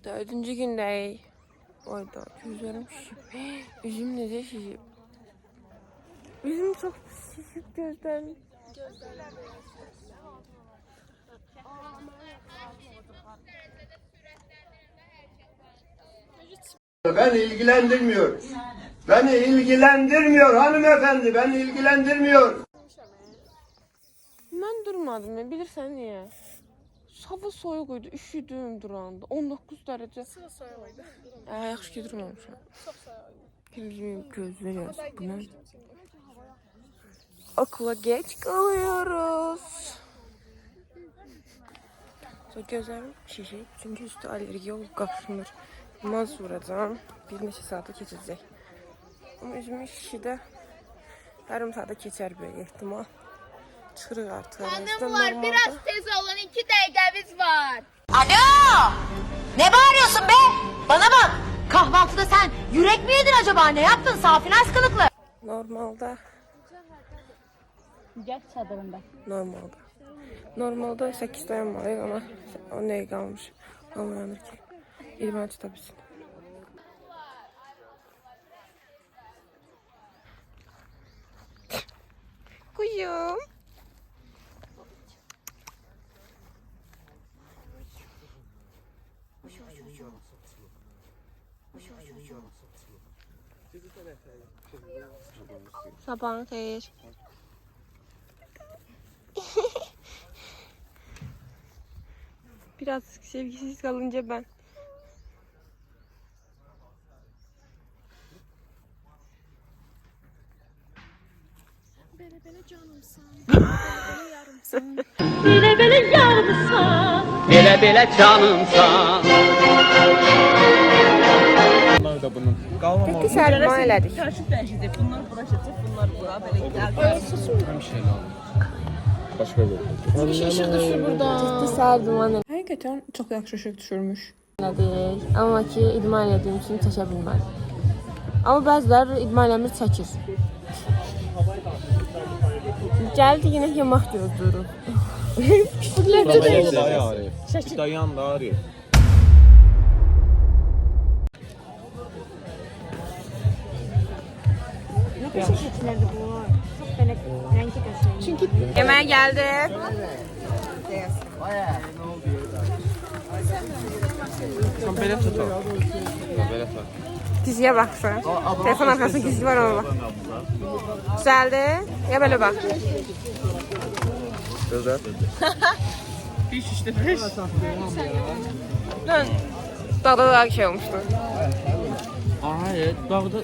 Dördüncü gündeyiz. Oyda gözlerim şişip. Üzüm necə şişip? Üzüm çok şişip gözlerim. Beni ilgilendirmiyor. Beni ilgilendirmiyor hanımefendi. Beni ilgilendirmiyor. Ben durmadım ya. Bilirsen niye? Hava soyuq idi. Üşüdüm duranda. 19 derece. Sıra soyuq idi. Yaxşı ki durmamışam. Çox soyuq idi. Gözüm gözler yazık. Bu ne? Okula geç kalıyoruz. Gözlerim şişip çünkü üstü alerji olup kapışmır. Maz vuracağım. Bir neçə saata keçəcək. Ama üzümün şişi de yarım saata keçər böyle ihtimal. Çıxırıq artıq. Hanım var, biraz tez olun, 2 dakikamiz var. Alo! Ne bağırıyorsun be? Bana bak! Kahvaltıda sen yürek mi yedin acaba? Ne yaptın? Safinaz kılıklı. Normalde. Gel çadırında. Normalde 8 dayanmalıyıq ama 10 dəqiqə qalmış. Anlanır ki. 20 tuta bilsin. Kuyum. Sabahın xeyir. Biraz sevgisiz kalınca ben. Belə-belə canımsan, belə-belə yarımsan. Bile yarımsan. Bele canımsan. Bunlar da bunun. Peki sərma elədik. Karışık dəyişəcək. Bunlar bura keçəcək, bunlar bura. Belə gəl. Hemşire başka bir. Işıq düşür burada. Ciddi sərdiman Həqiqətən çox yaxşı işıq düşürmüş. elədik. Amma ki idman elədiyim üçün çəkə bilmədim. Amma bəziləri idman eləmir çəkir. Gəldi yenə yemək gözlürük. Dayan da ağrıyor. Yeməyə gəldi. Sen böyle tut. Böyle tut. Diziyə baxıram. Telefon arxasında gizli var ona bax. Güzeldi. Ya belə bax. Güzel. Beş işte beş. Dağda daha şey olmuşdu. Hayır, dağda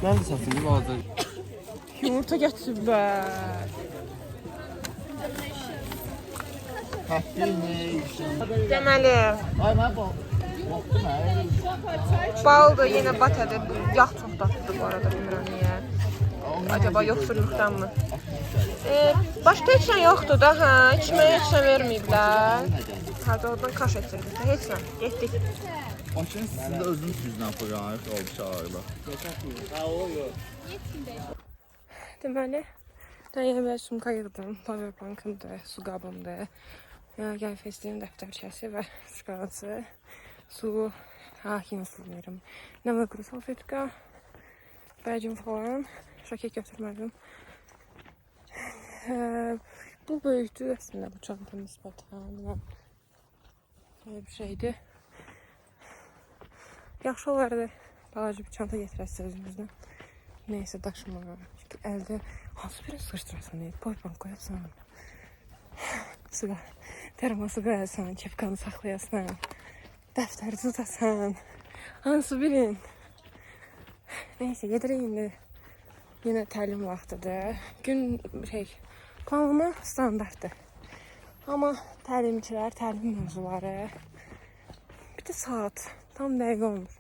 nerede satayım orada? Yumurta gətiriblər. Deməli. Baldı yenə batədi. Yağ çox tatlıdır bu arada, bilmirəm niyə. Acaba yoxsurluqdan mı? Başqa heç nə yoxdur da, hə. İçməyə heç nə verməyiblər. Hadi oradan kaş etirdik. Heç nə. Getdik. Maşın sizin də özünüz yüzdən fırlanır, oldu çağırdı. Deməli, mən bir sumka yığdım. Powerbankımdır, su qabımdır. Gəl festivalin dəftərçəsi və şokoladası. Su, yine su verim. Nə var quru salfetka, bəcim falan. Şaket götürmədim. Bu böyükdür əslində bu çanta nisbətən. Böyle bir şeydi. Yaxşı olardı. Balaca bir çanta getirəsiz özünüzdən. Neyse daşımağa. Çünki əldə hansı bir sıçrasan deyil. Powerbank qoyasan. Suga. Termosu qoyasan, kepkanı saxlayasan. Dəftəri tutasan. Hansı birin. Neyse gedirək indi. Yine təlim vaxtıdır. Gün planlama standartdır. Amma təlimçilər, təlim mövzuları. Bir de saat. Tam dəqiq olmur.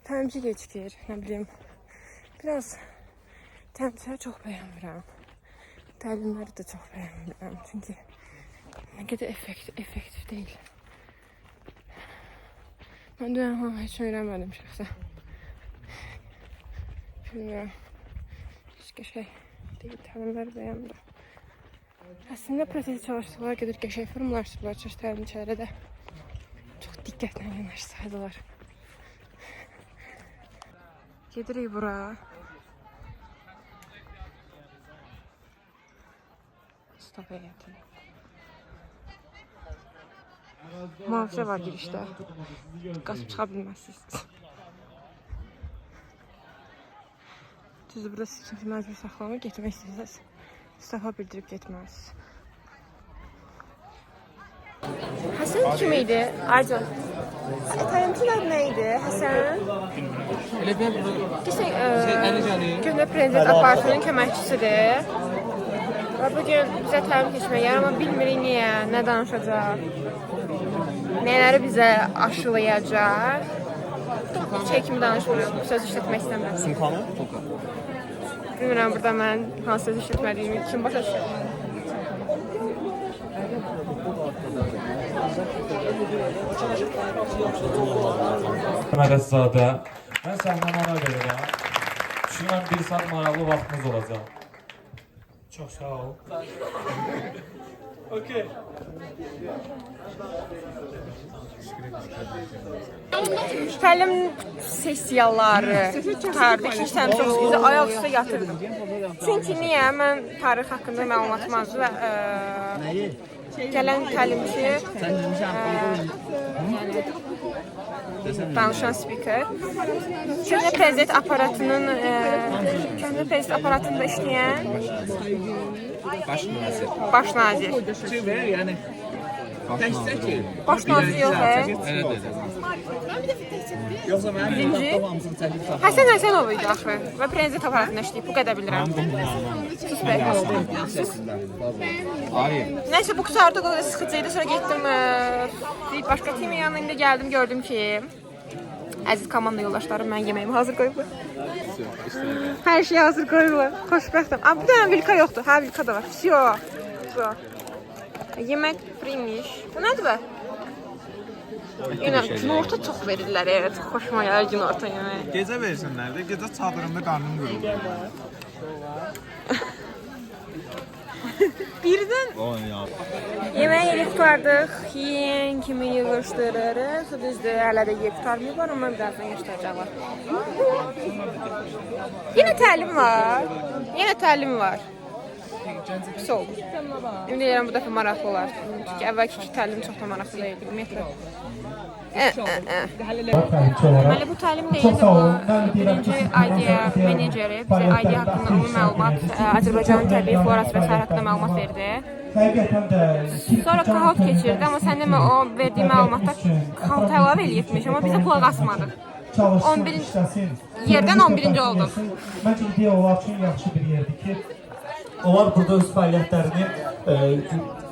Təlimçi gecikir, nə bilim. Biraz təlimçiləri çox bəyənmirəm. Təlimləri də çox bəyənmirəm. Çünki nə qədər effektiv deyil. Mən dünən heç öyrənmədim şəxsən. Bilmirəm. Heç qəşəng deyil, təlimləri bəyənmirəm. Əslində proses çalışsalar, gedir qəşəng formlaşdırırlar, təlimçilərə də çox diqqətlə yanaşsaydılar. Gedirik bura. Stop heyəti. Mühafizə var girişdə. Qaçıb çıxa bilməzsiniz. Düzdür, burada siz kimsə məcbur saxlamır, getmək istəyirsiniz. Stafa bildirib getməlisiniz. Həsən kim idi? Arcan. Təlimçin adı nə idi? Həsən? Elə bir Gündə prezident aparatının köməkçisidir. Və bugün bizə təlim keçmək yer, amma bilmirik niyə, nə danışacaq, nələri bizə aşılayacaq. Şey kimi danışmıram, söz işlətmək istəmirəm. Sumkanı? Bilmirəm, burada mən hansı söz işlətmədiyimi kim başa düşür. Mədəszadə, mən səhnəmə ara verirəm. Düşünürəm, bir saat maraqlı vaxtımız olacaq. Çox sağ ol. Okey. Təlim sessiyaları qutardı. İkinci təlim çox güzel ayaq üstə yatırdım. Çünki niyə? Mən tarix haqqında məlumatım azdır və gələn təlimçi danışan spiker. Köhnə prezident aparatında işləyən baş nazir. Baş nazir yox, birinci Həsən Həsənov idi axı və prezident aparatında işləyib, bu qədər bilirəm. Sus bəy. Nəysə, bu qutarda o qədər sıxıcı idi, sonra getdim başqa timin yanına, indi gəldim, gördüm ki əziz komanda yoldaşlarım, mən yeməyimi hazır qoyublar. Hər şey hazır qoyublar, xoşbəxtəm. Amma bir dənə vilka yoxdur, hə vilka da var, всё. Yemək primiş. Bu nədir bə? Yine günorta çox verirlər, çox xoşuma gəlir günorta yeməyi. Gecə versinlər də, gecə çadırında qarnım qırılır. Birdən yeməyi yeri qutardıq, yiyən kimi yığışdırırıq. Düzdür, hələ də yer qutarmayıb var, amma birazdan göstərəcəklər. Yenə təlim var. Pis oldu. Ümid edirəm bu dəfə maraqlı olar. Çünki əvvəlki iki təlim çox da maraqlı deyildi, ümumiyyətlə. Deməli, bu təlim deyildi, bu birinci idea meneceri bizə idea haqqında ümumi məlumat, Azərbaycanın təbii florası və sair haqqında məlumat verdi. Sonra kahot keçirdi, amma səndə o verdiyi məlumatda kahot əlavə eləyibmiş, amma bizə qulaq asmadıq. 11-ci oldu. Məncə ideya olar üçün yaxşı bir yerdir ki, onlar burada öz fəaliyyətlərini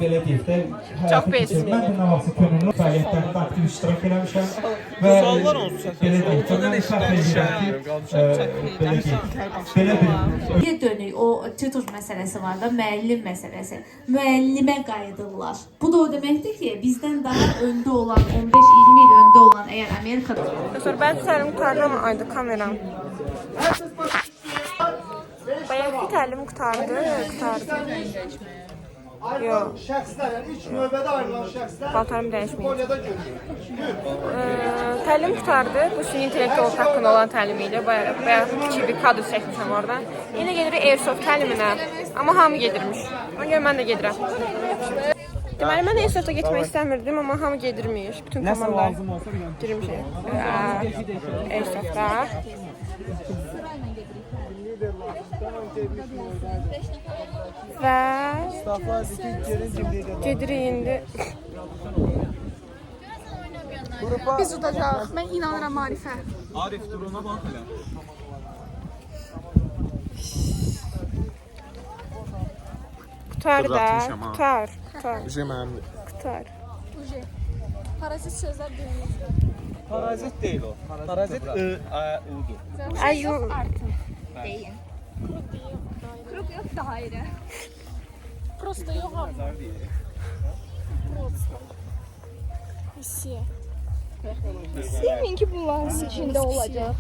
belə deyək də həyata keçirir. Mən də nə vaxtsa könüllü fəaliyyətlərində aktiv iştirak eləmişəm və belə deyək, mən şəxs edirəm ki, belə bir... Bir dönük o tutor məsələsi var da, müəllim məsələsi. Müəllimə qayıdırlar. Bu da o deməkdir ki, bizdən daha öndə olan, 15-20 il öndə olan əgər Amerikada... Sonra ben təlim qutardım ama ayda kameram. Bayaqki təlim qutardı. Yox. Şəxslər, ilk növbədə ayrılan şəxslər Paltarım dəyişməyib. Konya'da görür. Təlim qutardı. Bu süni intellektual haqqında olan təlim idi. Bayaq kiçik bir kadr çəkmişəm oradan. Yine gedirik Airsoft təliminə. Amma hamı gedirmiş. Ona görə mən də gedirəm. Deməli, mən Airsoft'a getmək istəmirdim, amma hamı gedirmiş. Bütün komandalar girmiş Airsoft'a. Və gedirik indi. Biz udacağıq. Mən inanıram Arifə. Arif, dur ona bax elə. Qutar da, qutar. Qutar. Parazit sözlər deyilir. Parazit deyil o. Parazit I-U-dur. Ayu. Deyin. Krup yok da ayrı. Prosta yox abi. Prosta. Hissiye. Senin ki bunların içinde olacak.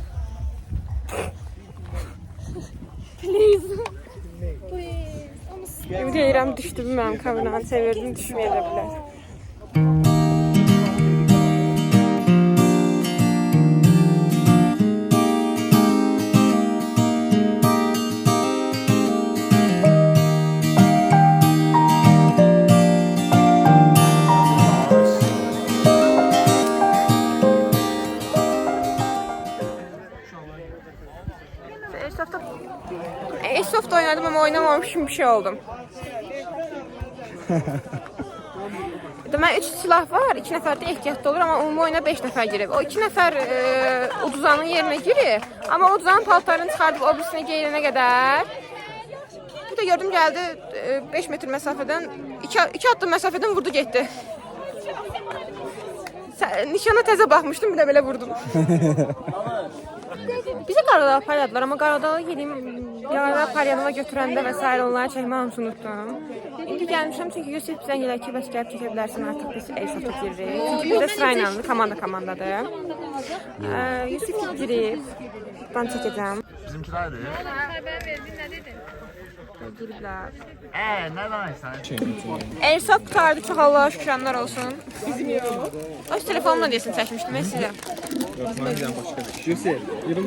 Please. Ümid edirəm düşdü mənim kameranı çevirdim, düşməyə də bilər. oynamamışım bir şey oldum. Demək 3 silah var, 2 nəfər də ehtiyatlı olur, amma ümumi oyuna 5 nəfər girib. O 2 nəfər uduzanın yerinə girir, amma uduzanın paltarını çıxardıb o birisini geyinənə qədər. Bir də gördüm gəldi 5 metr məsafədən, 2 addım məsafədən vurdu getdi. Nişana təzə baxmışdım, bir də belə vurdum. Bizi Qaradağ aparyadılar, amma Qaradağı gedeyim, Qaradağ aparyanıma götürəndə və s. onları çəkmə hamısını unutdum. İndi gəlmişəm çünki Yusuf bizən gələr ki, bəs gəlib çəkə bilərsən artıq biz Elsat'a giririk. Çünki bizdə sırayla komandadır. Yusuf girib, ben çəkəcəm. Bizimkilərdir. Xəbər verdin, nə dedin? Giriblər. Nə danışsan? Elsat qutardı, çox Allah'a şükranlar olsun. Bizim yox. Öz telefonumla deyəsin çəkmişdim mən sizə.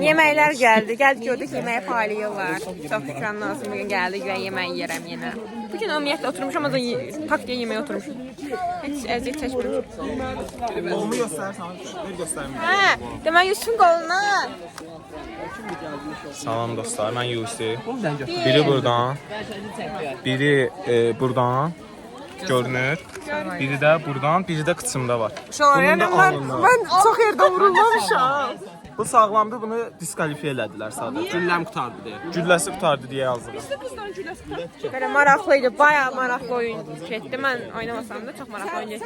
Yeməklər gəldi. Gəldik gördük yeməyə paylayırlar. Çox şükranlar olsun bugün gəldik və yemək yiyərəm yenə. Bugün ümumiyyətlə oturmuşam, ama tak diye yeməyə oturmuşum. Heç əziyyət çəkmirəm. Qolumu göstərirsən, göstərməyim. Hə, demək Yusufun qoluna. Salam dostlar, mən Yusuf. Biri buradan, biri buradan görünür. Biri də buradan, biri də kıçımda var. Mən çox yerdə vurulmamışam. Bu sağlamdı, bunu diskalifiye elədilər sadəcə. Gülləm qutardı deyə. Gülləsi qutardı deyə yazdılar. Belə maraqlıydı, bayağı maraqlı oyun getdi. Mən oynamasam da çox maraqlı oyun getdi.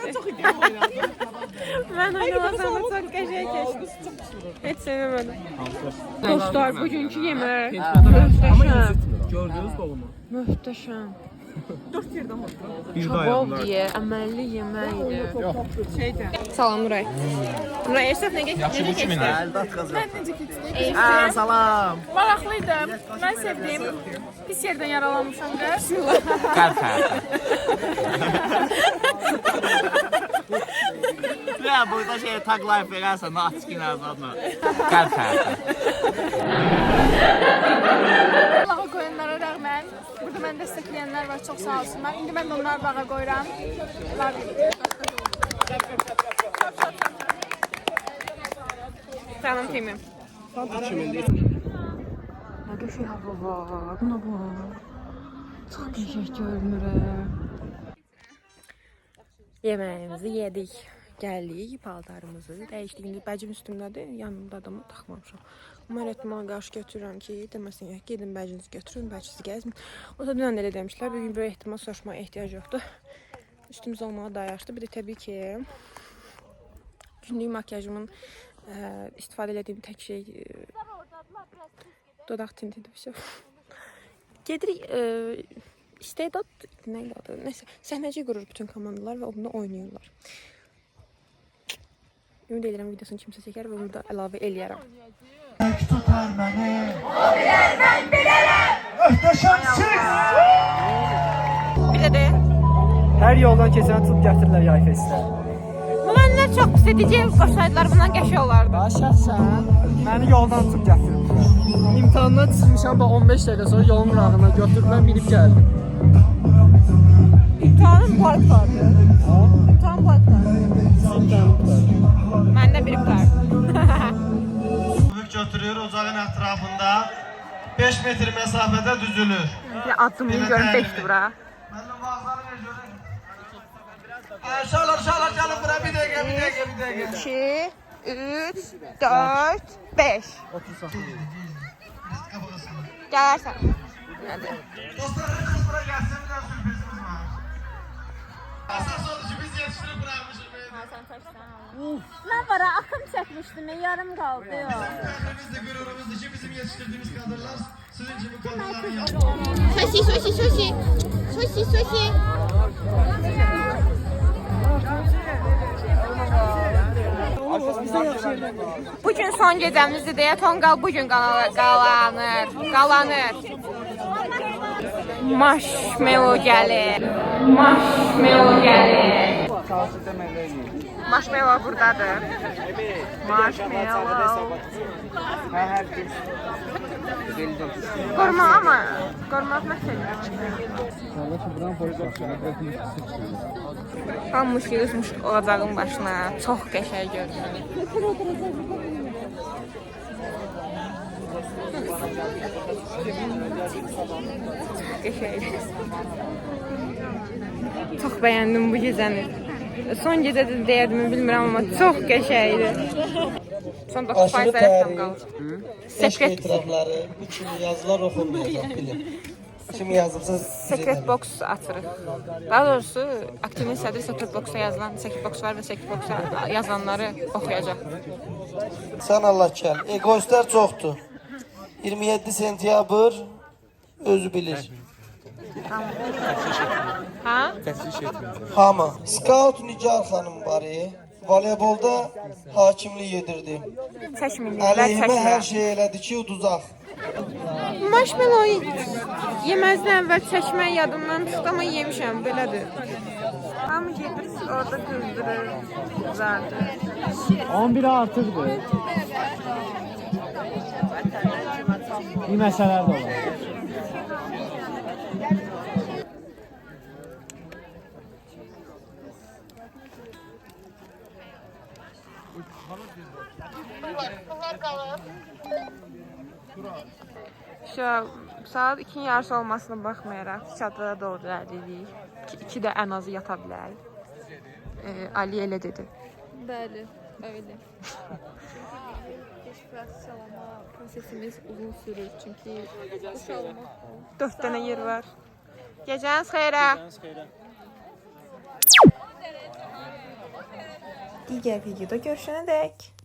Mən oynamasam da çox qəşəng keçdi. Heç sevmədim. Dostlar, bugünkü yemək möhtəşəm. Gördünüz qolumu? Möhtəşəm. 4 yerdən var. Kabab diye əməlli yemək idi. Salam Nuray. Nuray, Ersaf nə geçti? Yaxşı, bu kiminlə? Salam. Maraqlıydı. Mən sevdim. Pis yerdən yaralanmışam qız. Ya burada tag life verərsən, açıqın azadına. Qəlb həyatı. Bağa qoyanlara rəğmən, burada məni dəstəkləyənlər var, çox sağ olsunlar. İndi mən də onları bağa qoyuram. Canım kimim? Ne gözü hava var, buna bak. Çok qəşəng görünür. Yeməğimizi yedik. Gəldik, paltarımızı dəyişdik. İndi bəcim üstümdədir, yanımda adamı taxmamışam. Umar etməyə qarşı götürürəm ki, deməsin ya, gedin bəcinizi götürün, bəcinizi gəzmin. O da dünən elə demişlər, bugün böyle ehtimal soruşmaya ehtiyac yoxdur. Üstümüz olmağa dayaşdı. Bir də təbii ki, günlük makyajımın istifadə etdiyim tək şey dodaq tintidir. Gedirik, istedad, neydi adı? Neyse, səhnəcik qurur bütün komandalar və onda oynayırlar. Ümid edirəm videosunu kimsə çəkər və bunu da əlavə eləyərəm. Tutar məni. O bilər, mən bilərəm. Möhtəşəmsiz. Bir də Hər yoldan keçən tutub gətirirlər yay festinə. bu mənlər çox pis edici qoşsaydılar, bundan qəşəng olardı. Şəxsən məni yoldan tutub gətiriblər. İmtahandan çıxmışam, 15 dəqiqə sonra yolun qırağına götürüblər, minib gəldim. İmtahanın park vardı. İmtahan park vardı. Məndə bir park. Götürür ocağın ətrafında 5 metr məsafədə düzülür. Bir addımını görün 5'ti bura. Mənim vaxtlarım görün. Uşaqlar gəlin bura, bir dəqiqə. 2, 3, 4, 5. Gələrsən. Nədir? Dostlar, kız bura gəlsin, bir də sürprizimiz var. Əsas odur ki, biz yetişdirib bırakmışıq. Mən bara axım çəkmişdim, yarım qaldı. Biz də qürurumuzdur ki, bizim yetişdirdiyimiz kadrlar sizin kimi kadrların yanında. Sosi. Bugün son gecəmizdir deyə Tonqal bugün qalanır. Marshmallow gəlir. Marshmallow buradadır. Marshmallow. Qormaq ama qormaq məsələ. Hammış yığışmış ocağın başına. Çox qəşəng görünür. qəşəngdir. Çox bəyəndim bu gecəni. Son gecə də deyərdim, bilmirəm, amma çox qəşəngdir. Son 9% rəqəm qaldı. Sekret İtirafları, bu kimi yazılar oxunmayacaq, bilin. Kim yazıbsa Secret Box açırıq. Daha doğrusu aktivin sədri Secret Box'a yazılan, Secret Box var və Secret Box'a yazılanları oxuyacaq. Sən Allah gəl. Egoistlər çoxdur. 27 sentyabr özü bilir. Ha? Hamı. Scout Nigar xanım var. Voleybolda hakimlik edirdi. Çəkməyirlər, Əleyhimə hər çəkmə. şey elədi ki, uduzaq. Marshmallow yeməzdən əvvəl çəkmək yadımdan çıxdı, amma yemişəm, belədir. Hamı gedir, orada qızdırır, zardır. 11 artıqdır. Bir məsələlər də var. Saat 2-nin yarısı olmasına baxmayaraq çadıra doğru irəliləyirik. 2 də ən azı yata bilərik. Ali elə dedi. Bəli, öyle. Deşifrasiyalama prosesimiz uzun sürür çünkü boşalma. 4 dənə yer var. Gecəniz xeyrə. Digər videoda görüşənədək.